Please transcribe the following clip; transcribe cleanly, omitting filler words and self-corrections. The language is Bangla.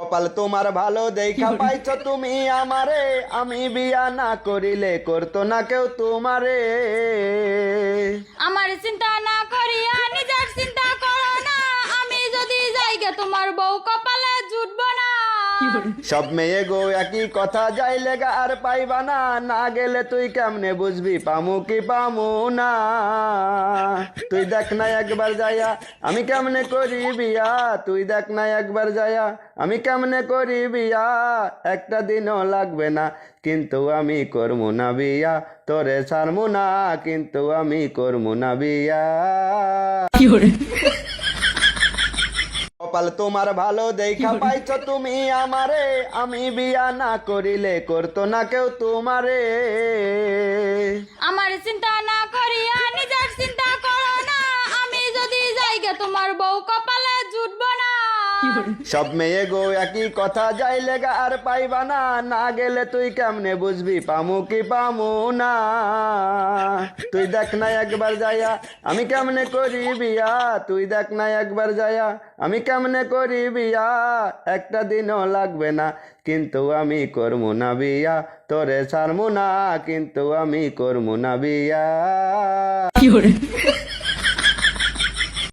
কপাল তোমার ভালো দেখা পাইছো তুমি আমারে, আমি বিয়া না করিলে করতো না কেউ তোমারে। আমার চিন্তা না করিয়া নিজের চিন্তা করো না, আমি যদি যাইগে তোমার বউ কপালে জুটবো না। সব মেয়ে গো একই কথা, যাইলে গা আর পাইবা না, না গেলে তুই কেমনে বুঝবি পামু কি পামু না। তুই দেখ না একবার যায়া আমি কেমনে করি বিয়া, তুই দেখ না একবার যায়া আমি কেমনে করি বিয়া। একটা দিনও লাগবে না কিন্তু আমি করমু না বিয়া, তোরে ছাড়মু না কিন্তু আমি করমু না বিয়া। কপাল তোমার ভালো দেখা পাইছো তুমি আমারে, আমি বিয়া না করিলে করতো না কেউ তোমারে। আমার চিন্তা না করিয়া নিজের চিন্তা করো না, আমি যদি যাইগে তোমার বউ কপালে জুটবো না। সব মেয়ে গো একই কথা, যাইলে গা আর পাইবা না, না গেলে তুই কেমনে বুঝবি পামু কি পামু না। তুই দেখ না একবার যায়া আমি কেমনে করি বিয়া, তুই দেখ না একবার যায়া আমি কেমনে করি বিয়া। একটা দিনও লাগবে না কিন্তু আমি করমু না বিয়া, তোরে ছাড়মু না কিন্তু আমি করমু না বিয়া।